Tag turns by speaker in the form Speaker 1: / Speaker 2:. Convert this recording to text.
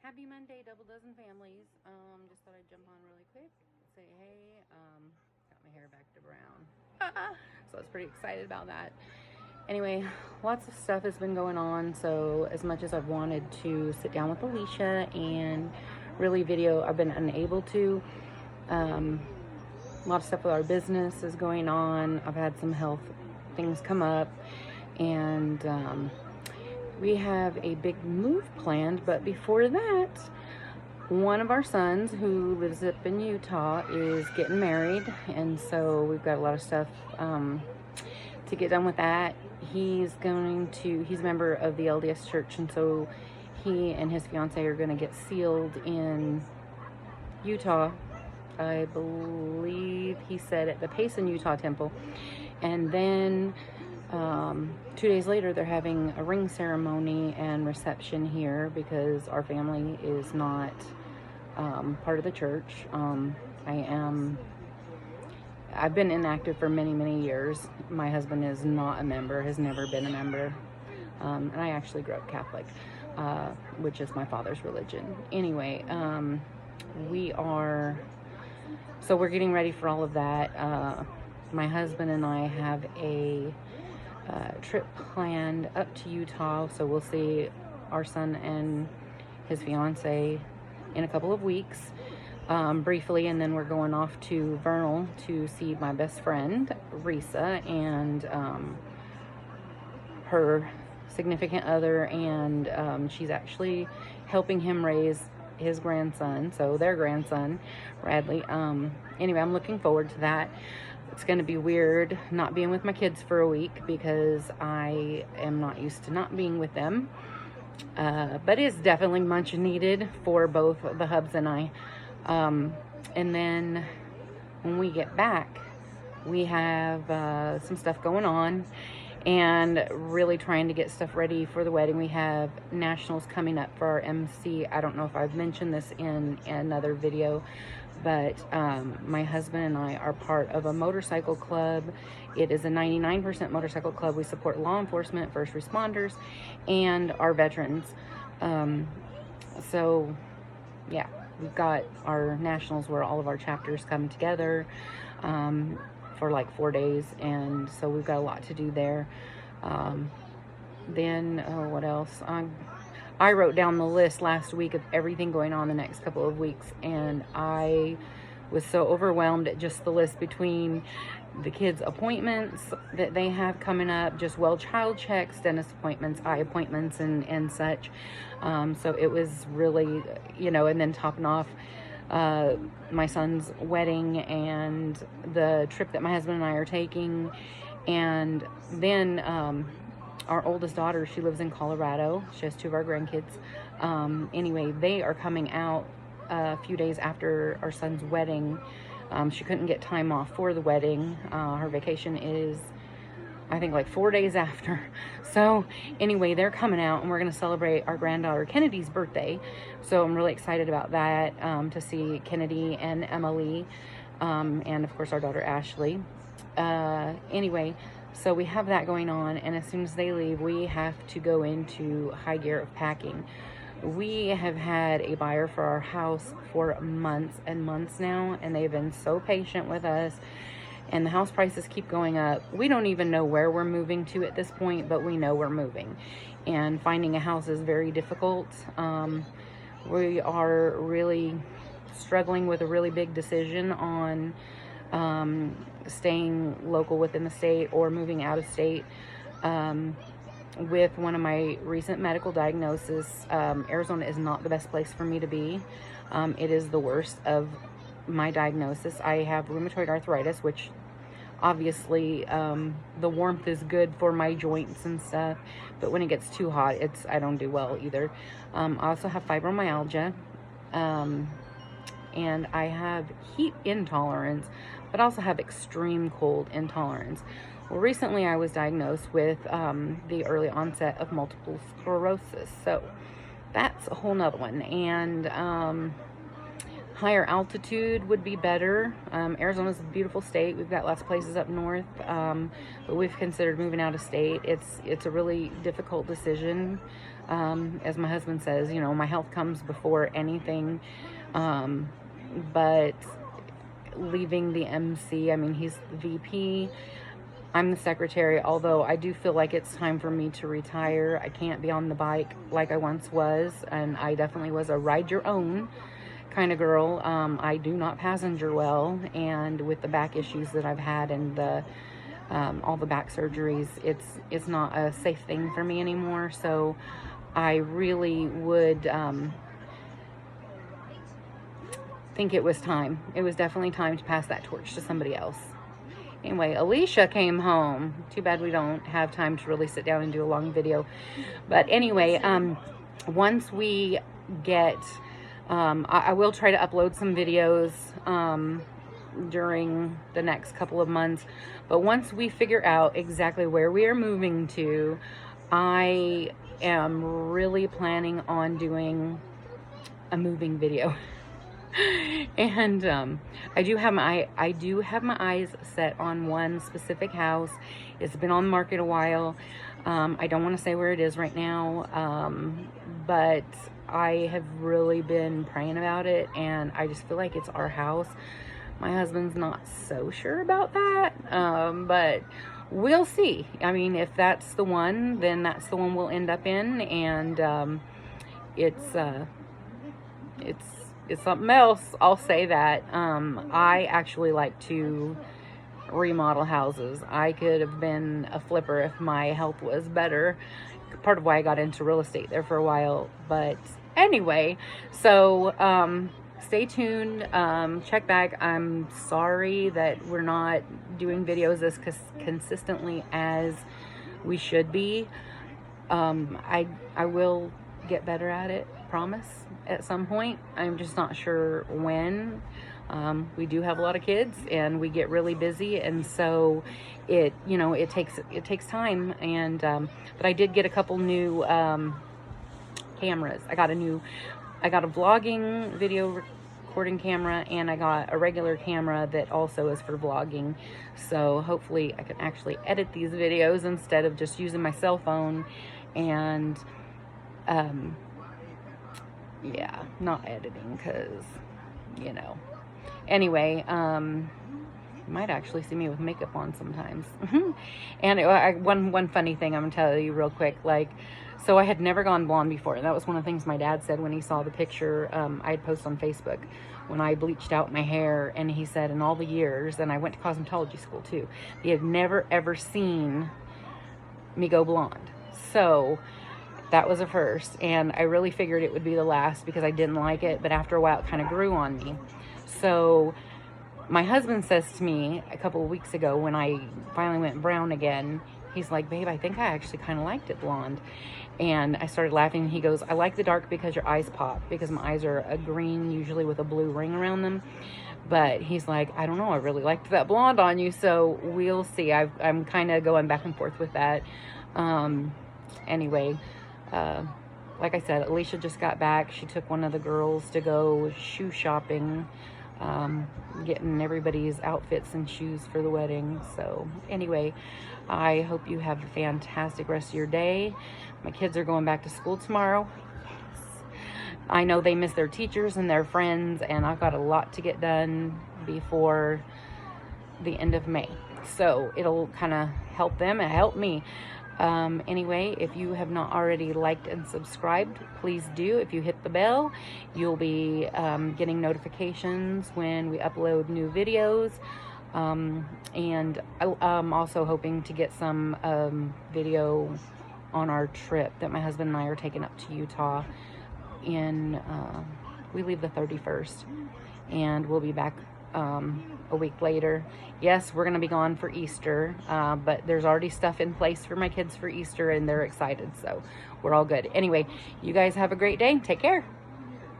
Speaker 1: Happy Monday, Double Dozen families. Just thought I'd jump on really quick, say hey. Got my hair back to brown. So I was pretty excited about that. Anyway, lots of stuff has been going on. So as much as I've wanted to sit down with Alicia and really video, I've been unable to. A lot of stuff with our business is going on. I've had some health things come up, and we have a big move planned. But before that, one of our sons who lives up in Utah is getting married, and so we've got a lot of stuff to get done with that. He's a member of the LDS Church, and so he and his fiance are going to get sealed in Utah. I believe he said at the Payson, Utah temple. And then 2 days later, they're having a ring ceremony and reception here because our family is not part of the church. I've been inactive for many, many years. My husband is not a member, has never been a member. And I actually grew up Catholic, which is my father's religion. Anyway, so we're getting ready for all of that. My husband and I have a trip planned up to Utah, so we'll see our son and his fiance in a couple of weeks, briefly, and then we're going off to Vernal to see my best friend, Risa, and her significant other, and she's actually helping him raise his grandson, so their grandson, Bradley. Anyway, I'm looking forward to that. It's going to be weird not being with my kids for a week because I am not used to not being with them. But it's definitely much needed for both the hubs and I. And then when we get back, we have some stuff going on and really trying to get stuff ready for the wedding. We have nationals coming up for our MC. I don't know if I've mentioned this in another video, but my husband and I are part of a motorcycle club. It is a 99% motorcycle club. We support law enforcement, first responders, and our veterans. So yeah, we've got our nationals where all of our chapters come together for like 4 days, and so we've got a lot to do there. What else? I wrote down the list last week of everything going on the next couple of weeks, and I was so overwhelmed at just the list between the kids' appointments that they have coming up, just child checks, dentist appointments, eye appointments, and such. So it was really, and then topping off my son's wedding and the trip that my husband and I are taking. And then our oldest daughter, she lives in Colorado. She has 2 of our grandkids. Anyway, they are coming out a few days after our son's wedding. She couldn't get time off for the wedding. Her vacation is, I think, like 4 days after. So anyway, they're coming out, and we're going to celebrate our granddaughter Kennedy's birthday. So I'm really excited about that, to see Kennedy and Emily, and of course our daughter Ashley. Anyway, so we have that going on, and as soon as they leave, we have to go into high gear of packing. We have had a buyer for our house for months and months now, and they've been so patient with us, and the house prices keep going up. We don't even know where we're moving to at this point, but we know we're moving, and finding a house is very difficult. We are really struggling with a really big decision on staying local within the state or moving out of state. With one of my recent medical diagnoses, Arizona is not the best place for me to be. It is the worst of my diagnosis. I have rheumatoid arthritis, which obviously the warmth is good for my joints and stuff, but when it gets too hot, I don't do well either. I also have fibromyalgia, and I have heat intolerance, but also have extreme cold intolerance. Well, recently I was diagnosed with the early onset of multiple sclerosis, so that's a whole nother one. And higher altitude would be better. Arizona's a beautiful state. We've got lots of places up north, but we've considered moving out of state. It's a really difficult decision. As my husband says, you know, my health comes before anything. But leaving the MC, I mean, he's the VP, I'm the secretary, although I do feel like it's time for me to retire. I can't be on the bike like I once was, and I definitely was a ride your own kind of girl. I do not passenger well, and with the back issues that I've had and the all the back surgeries, it's not a safe thing for me anymore. So I really would think it was time. It was definitely time to pass that torch to somebody else. Anyway, Alicia came home. Too bad we don't have time to really sit down and do a long video. But anyway, once we get, I will try to upload some videos during the next couple of months. But once we figure out exactly where we are moving to, I am really planning on doing a moving video. And I do have my eyes set on one specific house. It's been on the market a while. I don't want to say where it is right now, but I have really been praying about it, and I just feel like it's our house. My husband's not so sure about that, but we'll see. I mean, if that's the one, then that's the one we'll end up in, and it's something else, I'll say that. I actually like to remodel houses. I could have been a flipper if my health was better. Part of why I got into real estate there for a while. But anyway, so stay tuned. Check back. I'm sorry that we're not doing videos as consistently as we should be. I will get better at it, promise, at some point. I'm just not sure when. We do have a lot of kids, and we get really busy, and so it takes time. And but I did get a couple new cameras. I got a vlogging video recording camera, and I got a regular camera that also is for vlogging. So hopefully I can actually edit these videos instead of just using my cell phone. And yeah, not editing, because, you know. Anyway, you might actually see me with makeup on sometimes. And one funny thing I'm gonna tell you real quick, like, so I had never gone blonde before. That was one of the things my dad said when he saw the picture I had posted on Facebook when I bleached out my hair, and he said in all the years, and I went to cosmetology school too, he had never ever seen me go blonde. So that was a first, and I really figured it would be the last because I didn't like it, but after a while it kind of grew on me. So my husband says to me a couple of weeks ago when I finally went brown again, he's like, babe, I think I actually kind of liked it blonde. And I started laughing, and he goes, I like the dark because your eyes pop, because my eyes are a green, usually with a blue ring around them. But he's like, I don't know, I really liked that blonde on you, so we'll see. I'm kind of going back and forth with that. Anyway, like I said, Alicia just got back. She took one of the girls to go shoe shopping, getting everybody's outfits and shoes for the wedding. So anyway, I hope you have a fantastic rest of your day. My kids are going back to school tomorrow. Yes. I know they miss their teachers and their friends, and I've got a lot to get done before the end of May. So it'll kind of help them and help me. Anyway, if you have not already liked and subscribed, please do. If you hit the bell, you'll be getting notifications when we upload new videos. And I'm also hoping to get some video on our trip that my husband and I are taking up to Utah. We leave the 31st, and we'll be back a week later. Yes, we're going to be gone for Easter, but there's already stuff in place for my kids for Easter, and they're excited, so we're all good. Anyway, you guys have a great day. Take care.